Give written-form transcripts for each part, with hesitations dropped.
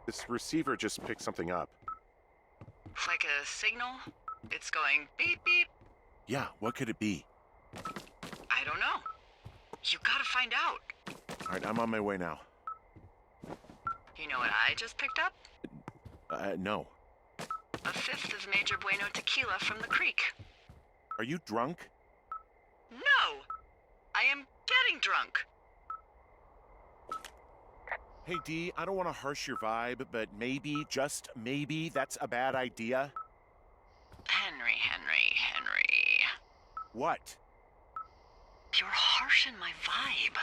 This receiver just picked something up. Like a signal? It's going beep beep. Yeah, what could it be? I don't know. You gotta find out. All right, I'm on my way now. You know what I just picked up? No. A fifth of Major Bueno tequila from the creek. Are you drunk? No! I am getting drunk. Hey, Dee, I don't want to harsh your vibe, but maybe, just maybe, that's a bad idea. Henry. What? You're harshing my vibe.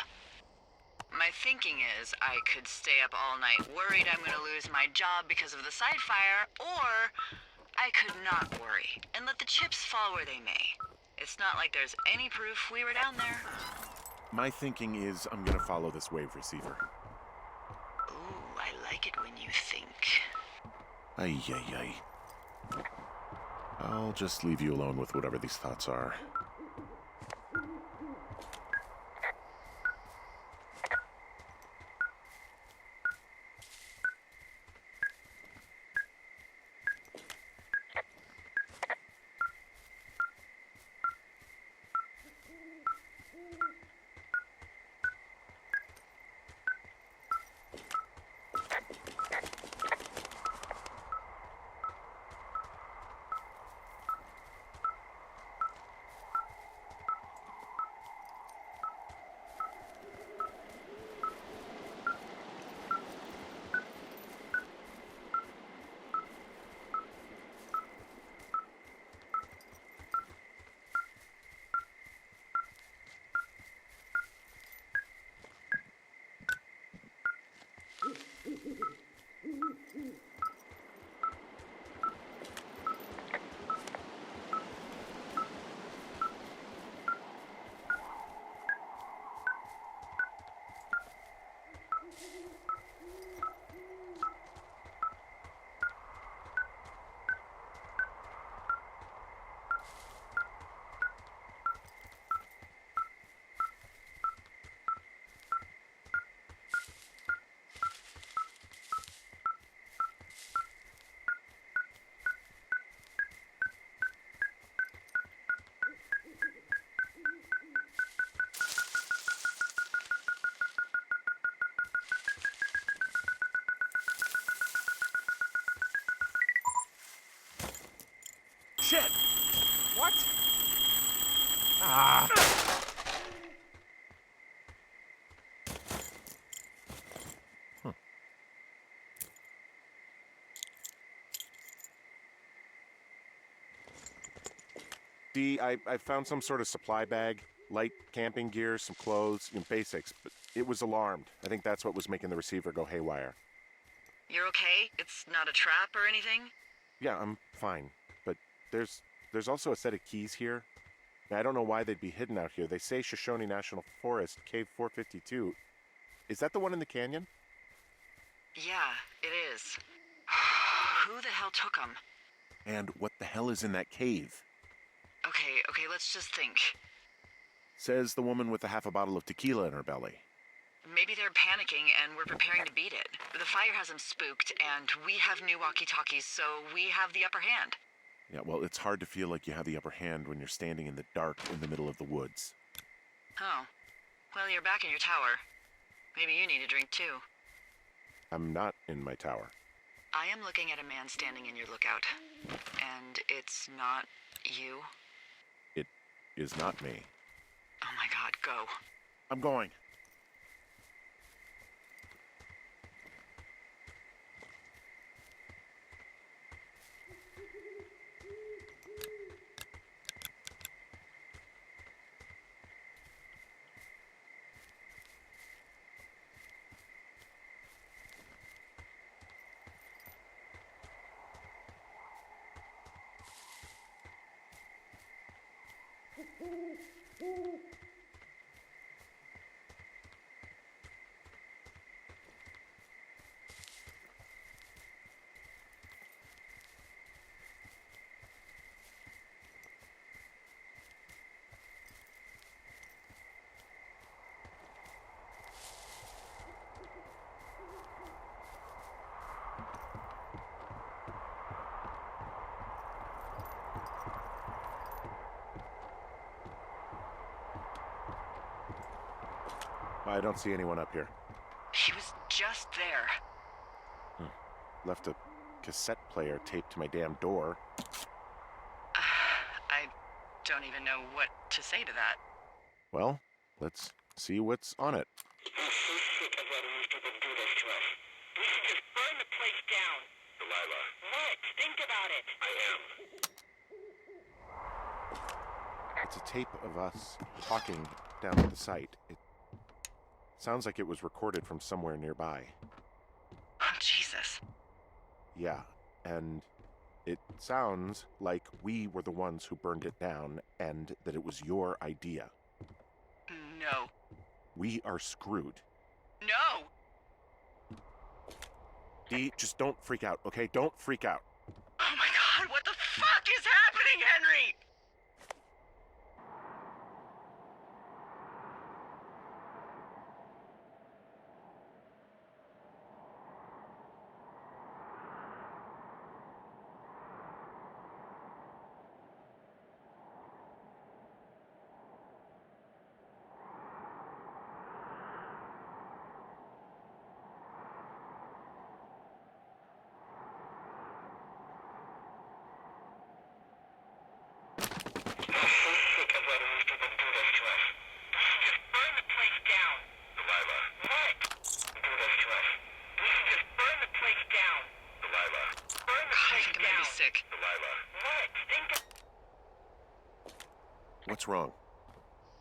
My thinking is I could stay up all night worried I'm gonna lose my job because of the side fire, or I could not worry and let the chips fall where they may. It's not like there's any proof we were down there. My thinking is I'm gonna follow this wave receiver. Ooh, I like it when you think. Ay. I'll just leave you alone with whatever these thoughts are. Shit! What? Ah! Dee, I found some sort of supply bag, light camping gear, some clothes, basics, but it was alarmed. I think that's what was making the receiver go haywire. You're okay? It's not a trap or anything? Yeah, I'm fine, but there's also a set of keys here. Now, I don't know why they'd be hidden out here. They say Shoshone National Forest, Cave 452. Is that the one in the canyon? Yeah, it is. Who the hell took them? And what the hell is in that cave? Okay, let's just think. Says the woman with a half a bottle of tequila in her belly. Maybe they're panicking and we're preparing to beat it. The fire has them spooked, and we have new walkie-talkies, so we have the upper hand. Yeah, well, it's hard to feel like you have the upper hand when you're standing in the dark in the middle of the woods. Oh. Well, you're back in your tower. Maybe you need a drink, too. I'm not in my tower. I am looking at a man standing in your lookout. And it's not you? It is not me. Oh my god, go. I'm going. I don't see anyone up here. He was just there. Left a cassette player taped to my damn door. I don't even know what to say to that. Well, let's see what's on it. I'm so sick of letting these people do this to us. We should just burn the place down. Delilah. What? Think about it. I am. It's a tape of us talking down at the site. It sounds like it was recorded from somewhere nearby. Oh, Jesus. Yeah, and it sounds like we were the ones who burned it down and that it was your idea. No. We are screwed. No! Dee, just don't freak out, okay? Don't freak out. Oh my God, what the fuck is happening, Henry? I'm so sick of letting these people do this to us. We should just burn the place down. Delilah. What? Do this to us. We should just burn the place down. Delilah. Burn the I place think I might down. be sick. Delilah. What? Think of... What's wrong?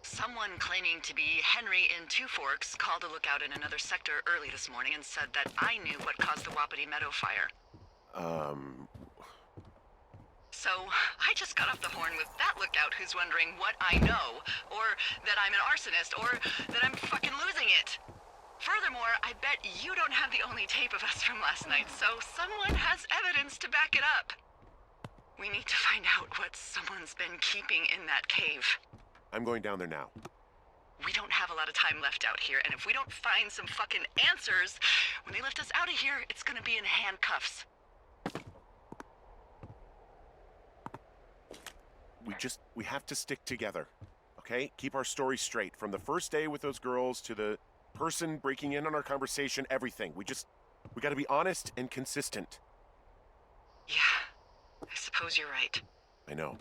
Someone claiming to be Henry in Two Forks called a lookout in another sector early this morning and said that I knew what caused the Wapiti Meadow fire. So, I just got off the horn with that lookout who's wondering what I know, or that I'm an arsonist, or that I'm fucking losing it. Furthermore, I bet you don't have the only tape of us from last night, so someone has evidence to back it up. We need to find out what someone's been keeping in that cave. I'm going down there now. We don't have a lot of time left out here, and if we don't find some fucking answers, when they lift us out of here, it's gonna be in handcuffs. We have to stick together, okay? Keep our story straight. From the first day with those girls to the person breaking in on our conversation, everything. We gotta be honest and consistent. Yeah, I suppose you're right. I know.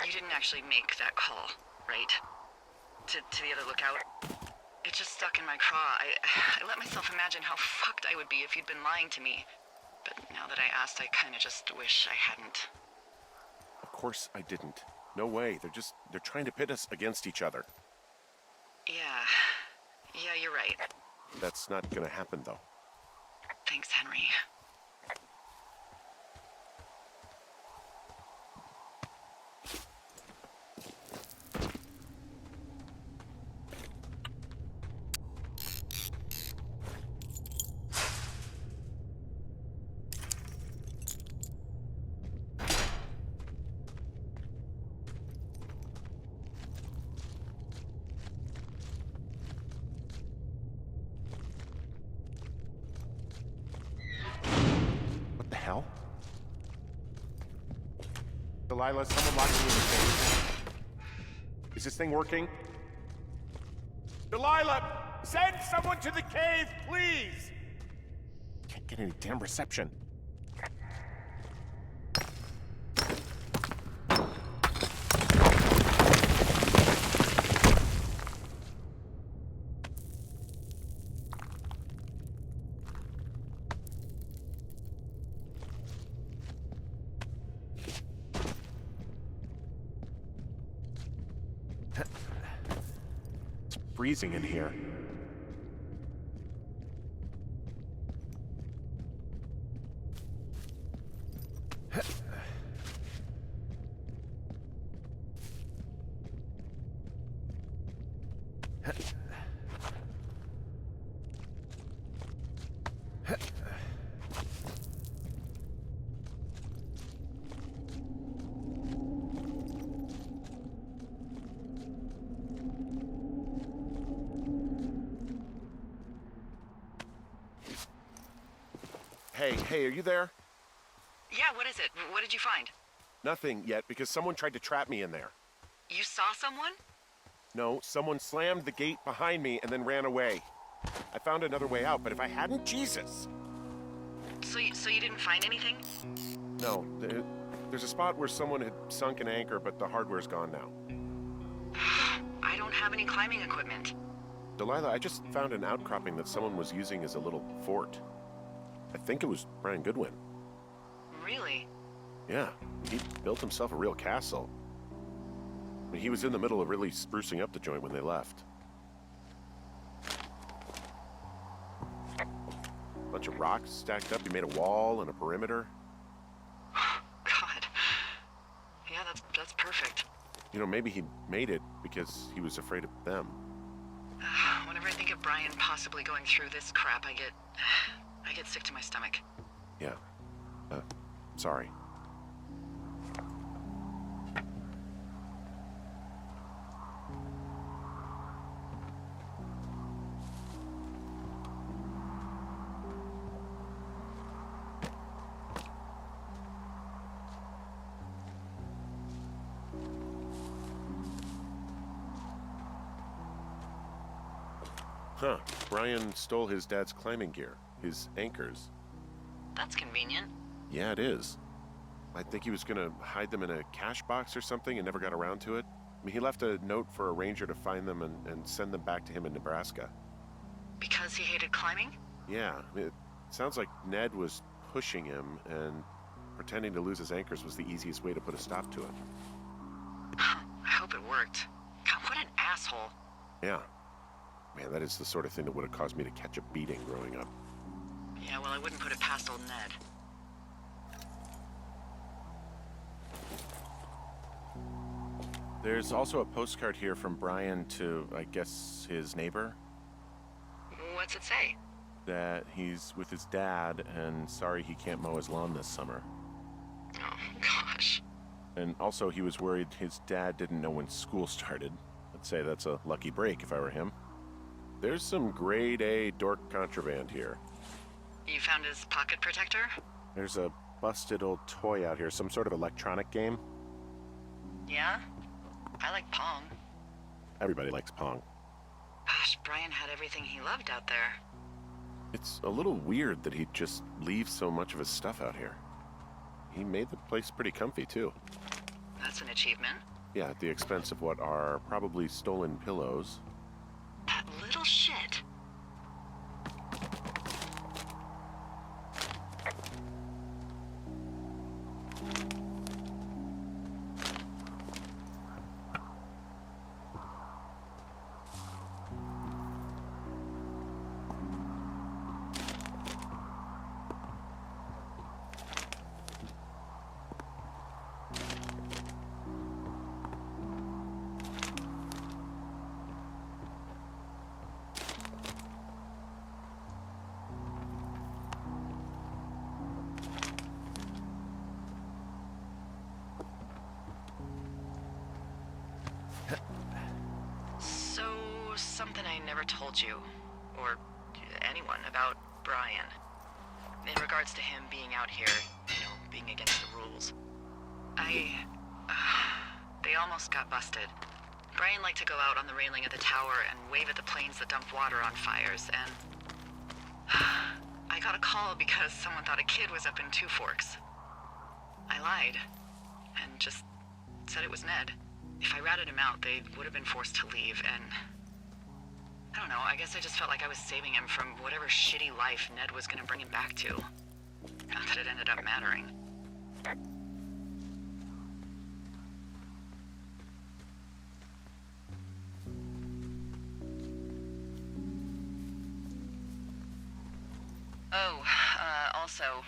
You didn't actually make that call, right? To the other lookout? It just stuck in my craw. I let myself imagine how fucked I would be if you'd been lying to me. But now that I asked, I kinda just wish I hadn't. Of course I didn't. No way. They're trying to pit us against each other. Yeah, you're right. That's not gonna happen, though. Thanks, Henry. What the hell? Delilah, someone locked me in the cave. Is this thing working? Delilah! Send someone to the cave, please! Can't get any damn reception. It's freezing in here. Hey, are you there? Yeah, what is it? What did you find? Nothing yet, because someone tried to trap me in there. You saw someone? No, someone slammed the gate behind me and then ran away. I found another way out, but if I hadn't, Jesus! So you didn't find anything? No, there's a spot where someone had sunk an anchor, but the hardware's gone now. I don't have any climbing equipment. Delilah, I just found an outcropping that someone was using as a little fort. I think it was Brian Goodwin. Really? Yeah, he built himself a real castle. I mean, he was in the middle of really sprucing up the joint when they left. Bunch of rocks stacked up. He made a wall and a perimeter. God. Yeah, that's perfect. You know, maybe he made it because he was afraid of them. Whenever I think of Brian possibly going through this crap, I get sick to my stomach. Yeah. Sorry. Huh. Brian stole his dad's climbing gear, his anchors. That's convenient. Yeah, it is. I think he was gonna hide them in a cash box or something and never got around to it. I mean, he left a note for a ranger to find them and send them back to him in Nebraska. Because he hated climbing? Yeah, I mean, it sounds like Ned was pushing him, and pretending to lose his anchors was the easiest way to put a stop to it. I hope it worked. God, what an asshole. Yeah. Man, that is the sort of thing that would have caused me to catch a beating growing up. Yeah, well, I wouldn't put it past old Ned. There's also a postcard here from Brian to, I guess, his neighbor. What's it say? That he's with his dad and sorry he can't mow his lawn this summer. Oh, gosh. And also he was worried his dad didn't know when school started. I'd say that's a lucky break if I were him. There's some grade A dork contraband here. You found his pocket protector? There's a busted old toy out here, some sort of electronic game. Yeah? I like Pong. Everybody likes Pong. Gosh, Brian had everything he loved out there. It's a little weird that he'd just leave so much of his stuff out here. he made the place pretty comfy, too. That's an achievement. Yeah, at the expense of what are probably stolen pillows. That little shit. Something I never told you, or anyone, about Brian. In regards to him being out here, being against the rules. They almost got busted. Brian liked to go out on the railing of the tower and wave at the planes that dumped water on fires, and... I got a call because someone thought a kid was up in Two Forks. I lied, and just said it was Ned. If I ratted him out, they would have been forced to leave, and... I don't know, I guess I just felt like I was saving him from whatever shitty life Ned was gonna bring him back to. Not that it ended up mattering. Oh, also,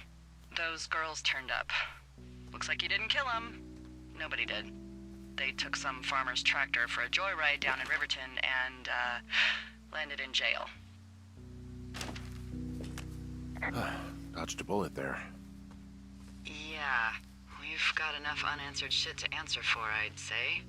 those girls turned up. Looks like you didn't kill them. Nobody did. They took some farmer's tractor for a joyride down in Riverton and, landed in jail. Dodged a bullet there. Yeah, we've got enough unanswered shit to answer for, I'd say.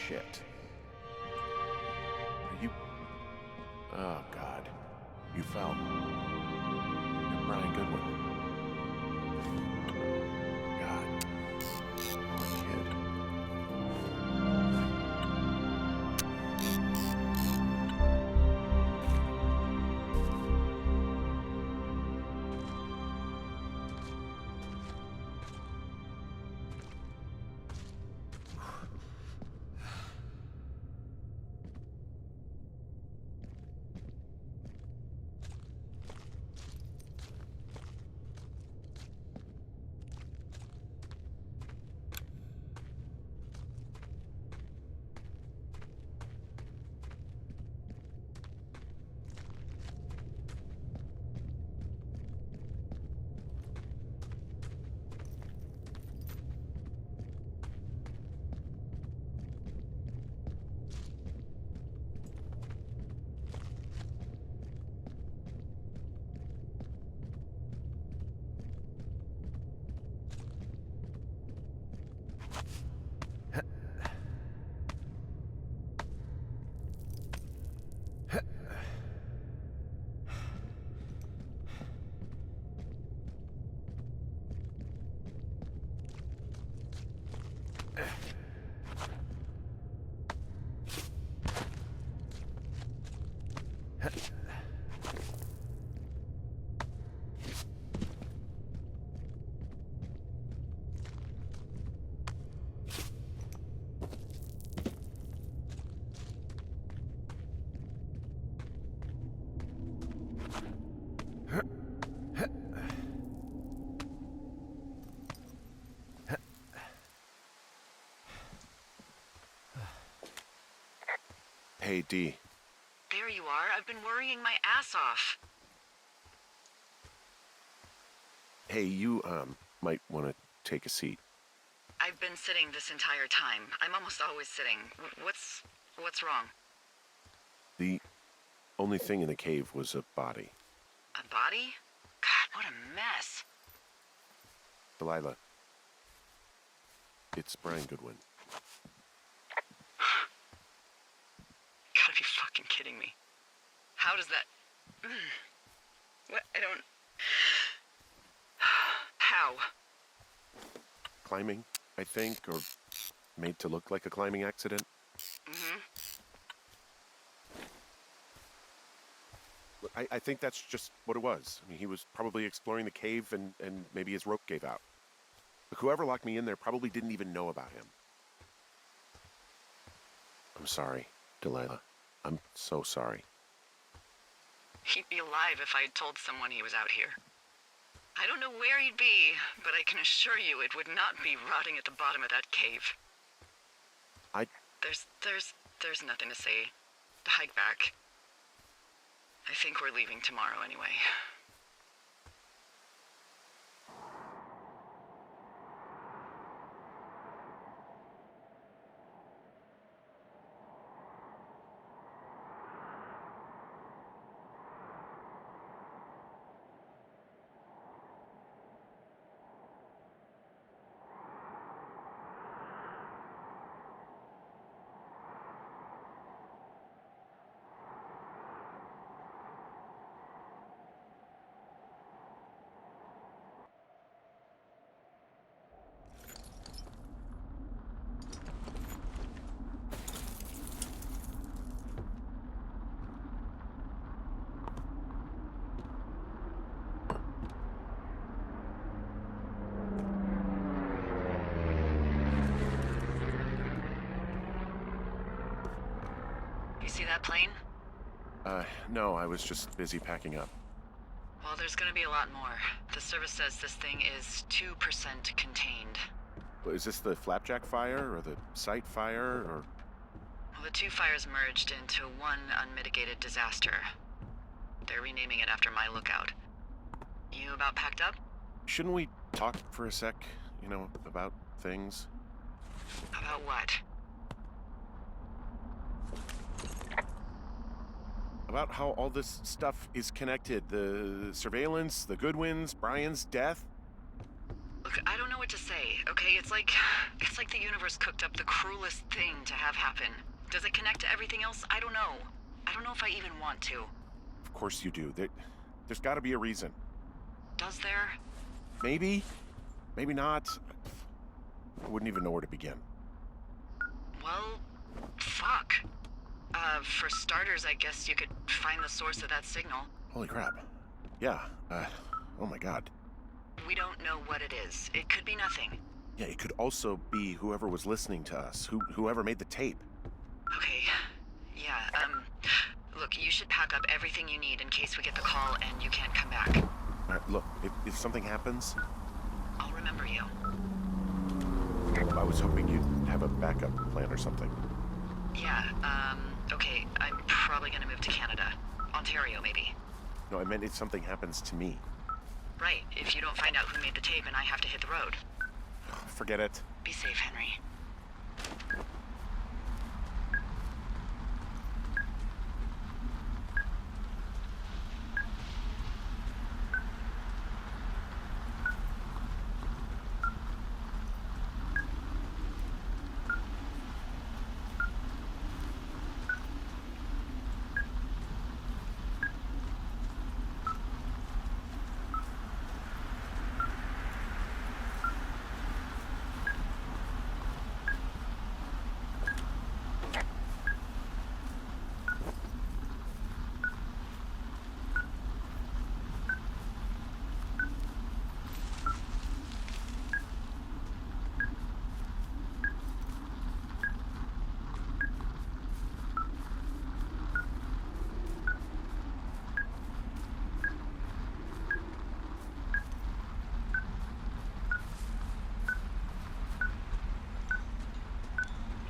Shit. Are you... Oh, God. You fell. You're Brian Goodwin. God. Poor kid. Hey, Dee. There you are. I've been worrying my ass off. Hey, you, might want to take a seat. I've been sitting this entire time. I'm almost always sitting. What's wrong? The only thing in the cave was a body. A body? God, what a mess. Delilah. It's Brian Goodwin. Gotta be fucking kidding me. How does that... What? I don't... How? Climbing, I think, or made to look like a climbing accident. Mm-hmm. I think that's just what it was. I mean, he was probably exploring the cave and maybe his rope gave out. But whoever locked me in there probably didn't even know about him. I'm sorry, Delilah. I'm so sorry. He'd be alive if I had told someone he was out here. I don't know where he'd be, but I can assure you it would not be rotting at the bottom of that cave. There's nothing to say. Hike back. I think we're leaving tomorrow anyway. You see that plane? No, I was just busy packing up. Well, there's gonna be a lot more. The service says this thing is 2% contained. Is this the Flapjack fire, or the site fire, or... Well, the two fires merged into one unmitigated disaster. They're renaming it after my lookout. You about packed up? Shouldn't we talk for a sec, about things? About what? About how all this stuff is connected. The surveillance, the Goodwins, Brian's death. Look, I don't know what to say, okay? It's like the universe cooked up the cruelest thing to have happen. Does it connect to everything else? I don't know. I don't know if I even want to. Of course you do. There's got to be a reason. Does there? Maybe. Maybe not. I wouldn't even know where to begin. Well, fuck. For starters, I guess you could find the source of that signal. Holy crap. Yeah, oh my god. We don't know what it is. It could be nothing. Yeah, it could also be whoever was listening to us, whoever made the tape. Okay. Yeah, look, you should pack up everything you need in case we get the call and you can't come back. All right, look, if something happens... I'll remember you. I was hoping you'd have a backup plan or something. Yeah, okay, I'm probably gonna move to Canada. Ontario, maybe. No, I meant if something happens to me. Right, if you don't find out who made the tape and I have to hit the road. Forget it. Be safe, Henry.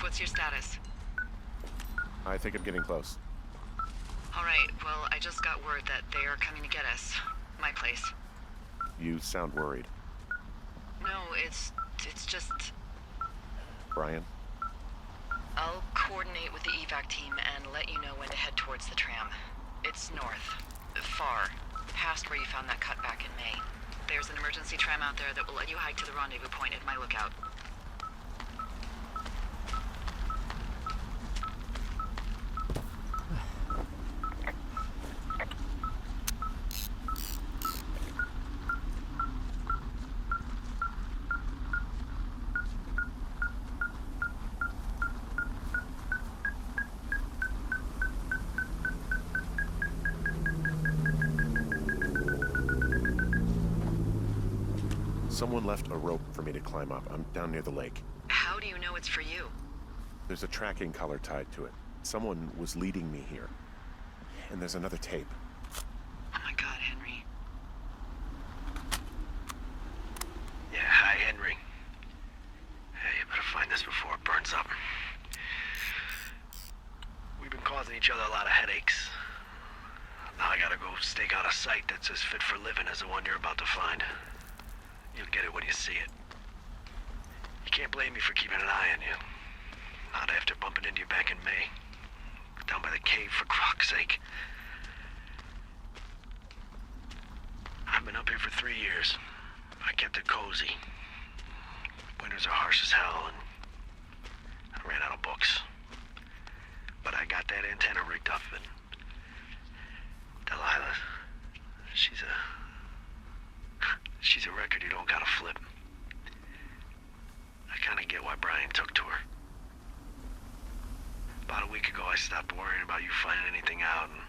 What's your status? I think I'm getting close. All right, well, I just got word that they are coming to get us. My place. You sound worried. No, it's just... Brian? I'll coordinate with the evac team and let you know when to head towards the tram. It's north. Far. Past where you found that cut back in May. There's an emergency tram out there that will let you hike to the rendezvous point at my lookout. Someone left a rope for me to climb up. I'm down near the lake. How do you know it's for you? There's a tracking collar tied to it. Someone was leading me here. And there's another tape. Oh my god, Henry. Yeah, hi, Henry. Hey, you better find this before it burns up. We've been causing each other a lot of headaches. Now I gotta go stake out a site that's as fit for living as the one you're about to find. You'll get it when you see it. You can't blame me for keeping an eye on you. Not after bumping into you back in May. Down by the cave, for croc's sake. I've been up here for 3 years. I kept it cozy. Winters are harsh as hell, and I ran out of books. But I got that antenna rigged up, and Delilah, she's a record you don't gotta flip. I kinda get why Brian took to her. About a week ago, I stopped worrying about you finding anything out, and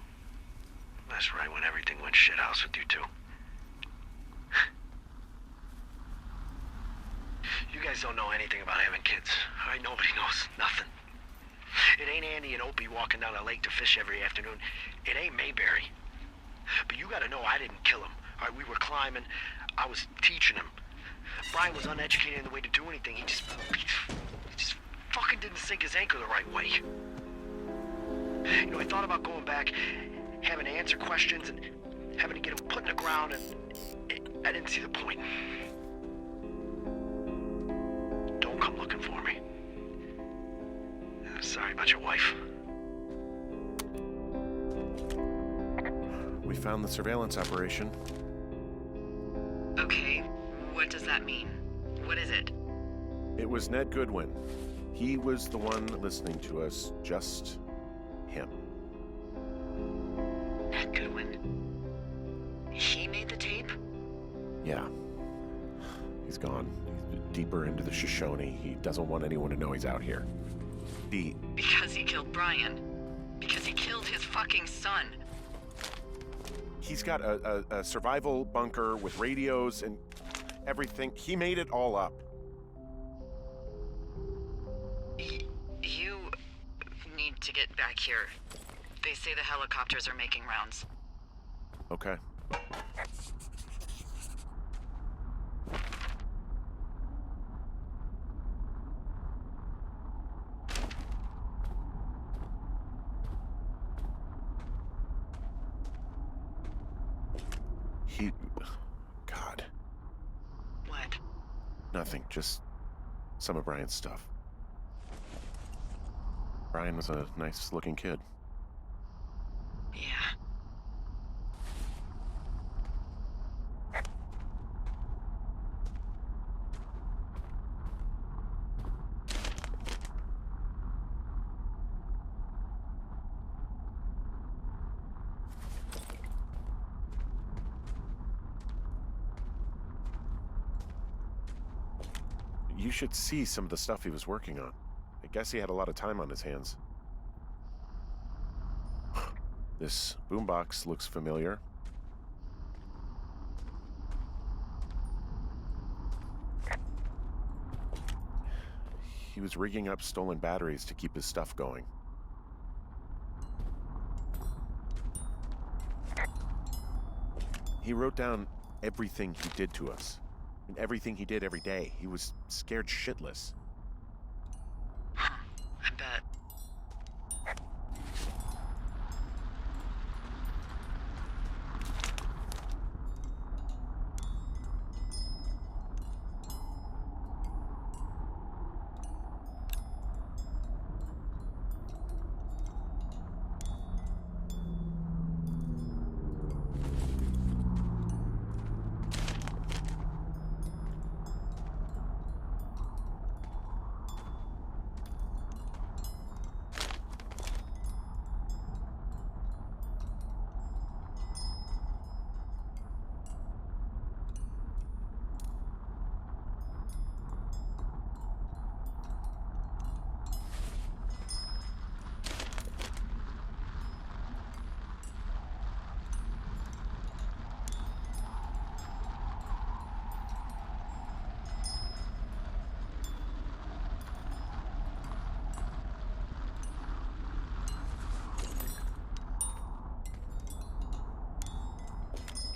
that's right when everything went shithouse with you two. You guys don't know anything about having kids. All right, nobody knows nothing. It ain't Andy and Opie walking down the lake to fish every afternoon. It ain't Mayberry. But you gotta know I didn't kill him. All right, we were climbing. I was teaching him. Brian was uneducated in the way to do anything. He just fucking didn't sink his anchor the right way. You know, I thought about going back, having to answer questions, and having to get him put in the ground, and I didn't see the point. Don't come looking for me. Sorry about your wife. We found the surveillance operation. Okay, what does that mean? What is it? It was Ned Goodwin. He was the one listening to us, just him. Ned Goodwin. He made the tape? Yeah. He's gone. He's deeper into the Shoshone. He doesn't want anyone to know he's out here. Because he killed Brian. Because he killed his fucking son. He's got a survival bunker with radios and everything. He made it all up. You need to get back here. They say the helicopters are making rounds. Okay. God. What? Nothing, just some of Brian's stuff. Brian was a nice-looking kid. Yeah. You should see some of the stuff he was working on. I guess he had a lot of time on his hands. This boombox looks familiar. He was rigging up stolen batteries to keep his stuff going. He wrote down everything he did to us. And everything he did every day. He was scared shitless. I bet.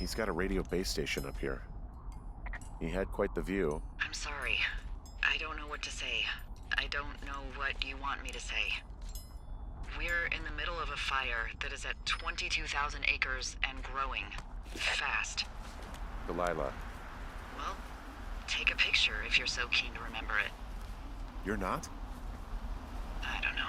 He's got a radio base station up here. He had quite the view. I'm sorry. I don't know what to say. I don't know what you want me to say. We're in the middle of a fire that is at 22,000 acres and growing. Fast. Delilah, Well, take a picture if you're so keen to remember it. you're not? I don't know.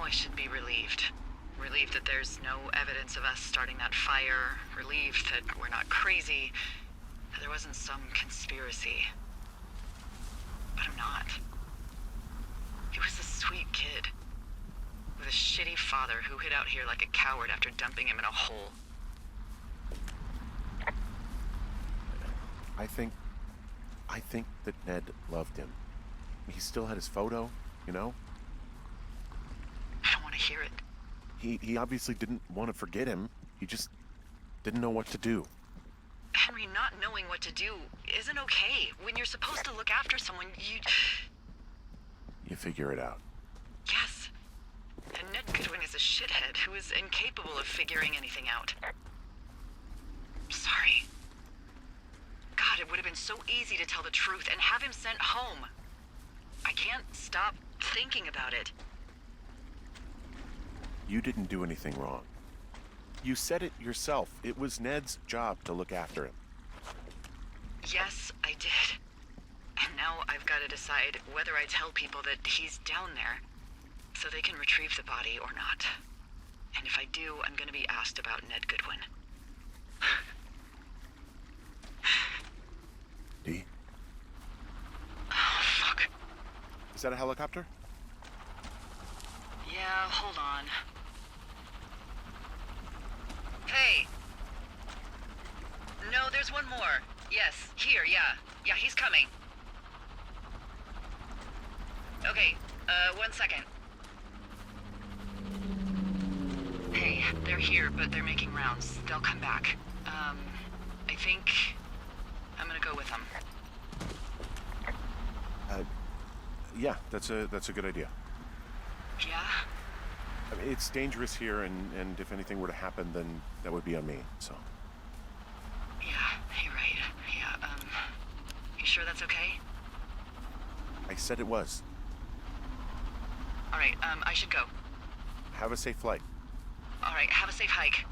I should be relieved. Relieved that there's no evidence of us starting that fire. Relieved that we're not crazy. That there wasn't some conspiracy. But I'm not. He was a sweet kid. With a shitty father who hid out here like a coward after dumping him in a hole. I think that Ned loved him. He still had his photo, you know? I don't want to hear it. He obviously didn't want to forget him. He just didn't know what to do. Henry, not knowing what to do isn't okay. When you're supposed to look after someone, You figure it out. Yes. And Ned Goodwin is a shithead who is incapable of figuring anything out. Sorry. God, it would have been so easy to tell the truth and have him sent home. I can't stop thinking about it. You didn't do anything wrong. You said it yourself. It was Ned's job to look after him. Yes, I did. And now I've got to decide whether I tell people that he's down there so they can retrieve the body or not. And if I do, I'm going to be asked about Ned Goodwin. Dee? Oh, fuck. Is that a helicopter? Yeah, hold on. Hey! No, there's one more. Yes, here, yeah. Yeah, he's coming. Okay, 1 second. Hey, they're here, but they're making rounds. They'll come back. I think I'm gonna go with them. Yeah, that's a good idea. Yeah? I mean, it's dangerous here, and if anything were to happen, then that would be on me, so. Yeah, you're right. Yeah, you sure that's okay? I said it was. Alright, I should go. Have a safe flight. Alright, have a safe hike.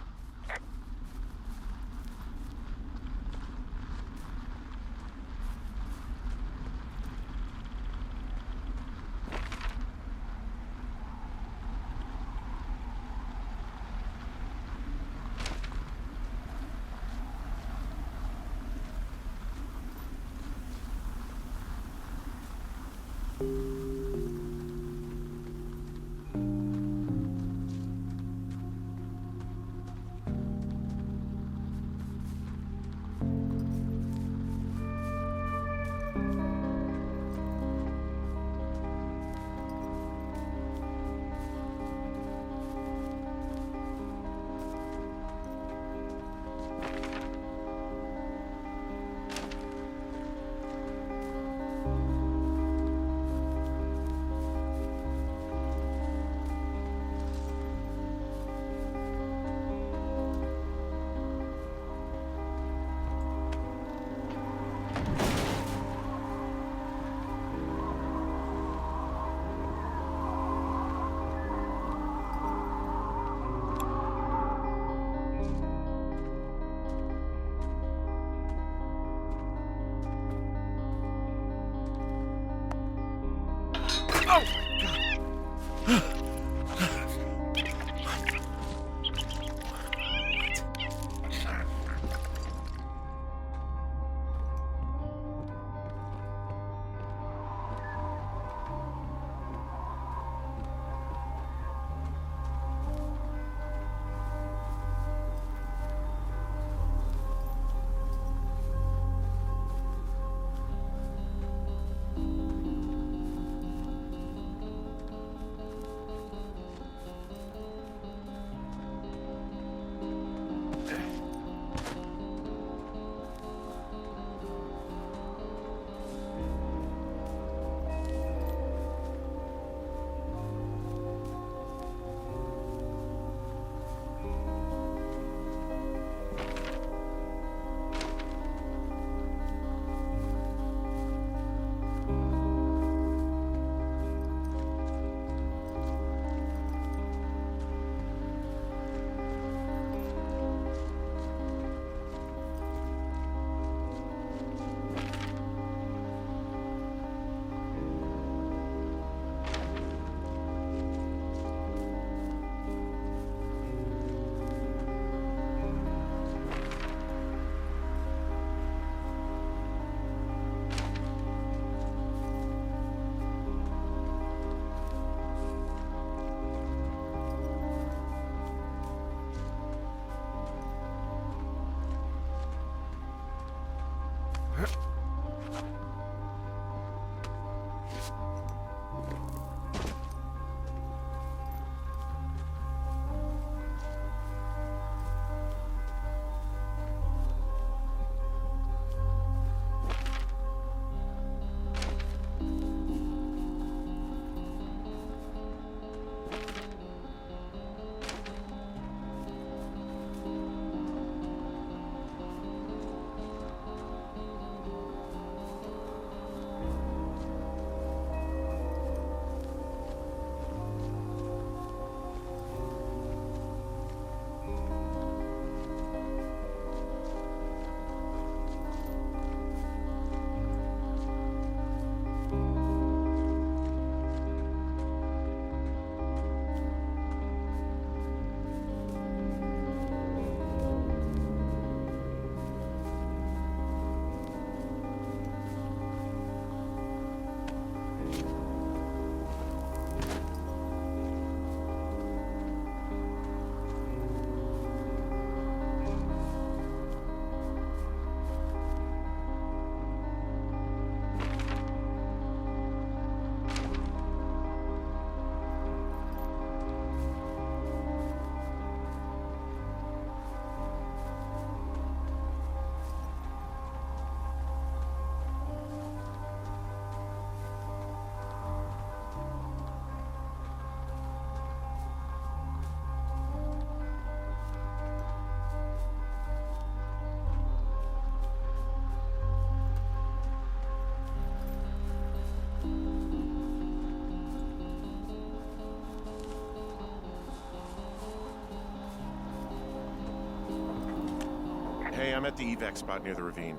Hey, I'm at the evac spot near the ravine.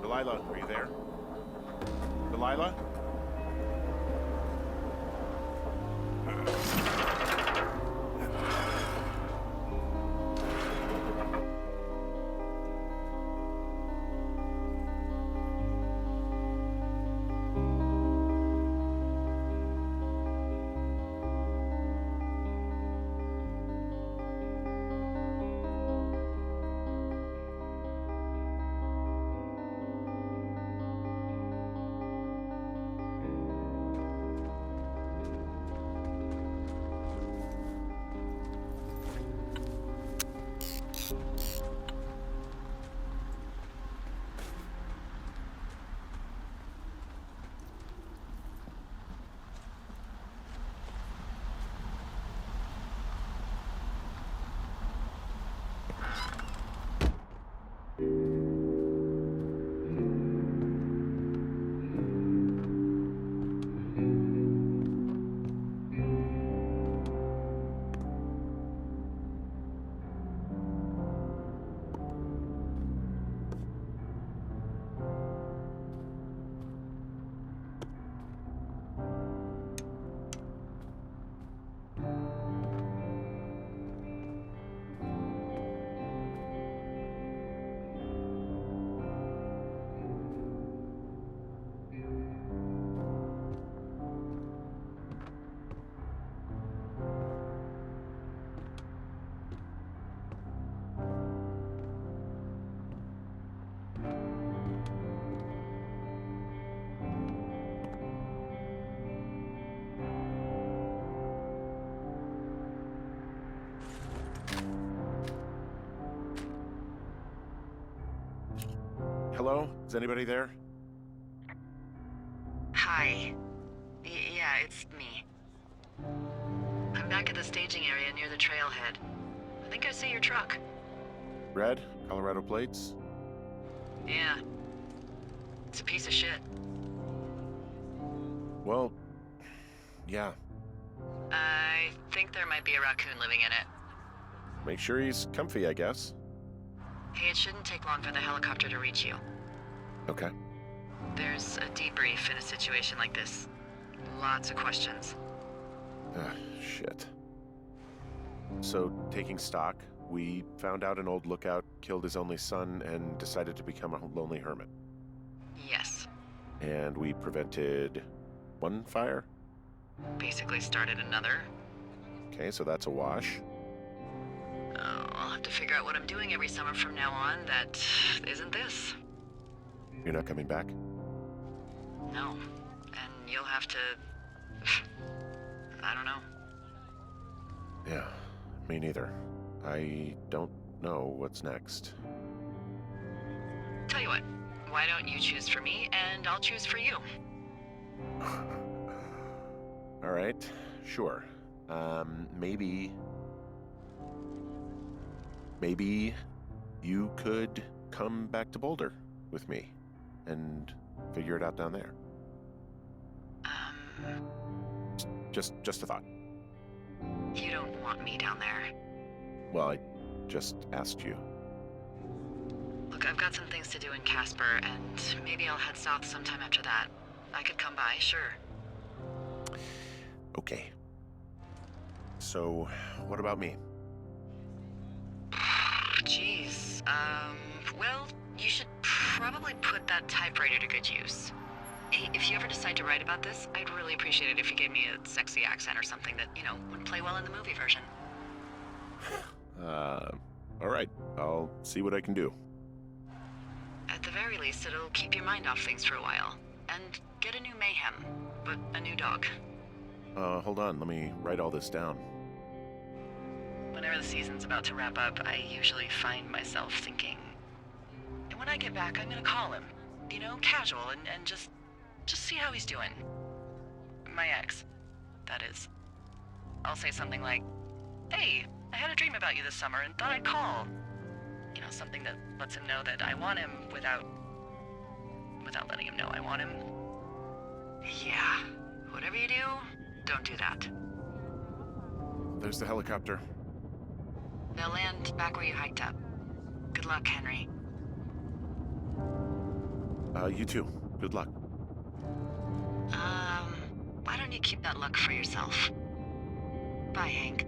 Delilah, are you there? Delilah? Hello? Is anybody there? Hi. Yeah, it's me. I'm back at the staging area near the trailhead. I think I see your truck. Red? Colorado plates? Yeah. It's a piece of shit. Well, yeah. I think there might be a raccoon living in it. Make sure he's comfy, I guess. Hey, it shouldn't take long for the helicopter to reach you. Okay. There's a debrief in a situation like this. Lots of questions. Shit. So, taking stock, we found out an old lookout killed his only son and decided to become a lonely hermit. Yes. And we prevented one fire? Basically started another. Okay, so that's a wash. Oh, I'll have to figure out what I'm doing every summer from now on that isn't this. You're not coming back? No. And you'll have to... I don't know. Yeah, me neither. I don't know what's next. Tell you what, why don't you choose for me and I'll choose for you? All right, sure. Maybe you could come back to Boulder with me and figure it out down there. Just a thought. You don't want me down there. Well, I just asked you. Look, I've got some things to do in Casper, and maybe I'll head south sometime after that. I could come by, sure. Okay. So, what about me? Jeez, well, you should probably put that typewriter to good use. Hey, if you ever decide to write about this, I'd really appreciate it if you gave me a sexy accent or something that, would play well in the movie version. All right. I'll see what I can do. At the very least, it'll keep your mind off things for a while. And get a new mayhem, but a new dog. Hold on. Let me write all this down. Whenever the season's about to wrap up, I usually find myself thinking, and when I get back, I'm gonna call him. Casual, and just see how he's doing. My ex, that is. I'll say something like, hey, I had a dream about you this summer and thought I'd call. Something that lets him know that I want him without letting him know I want him. Yeah, whatever you do, don't do that. There's the helicopter. They'll land back where you hiked up. Good Good luck, Henry. You too. Good luck. Why don't you keep that luck for yourself? Bye, Hank.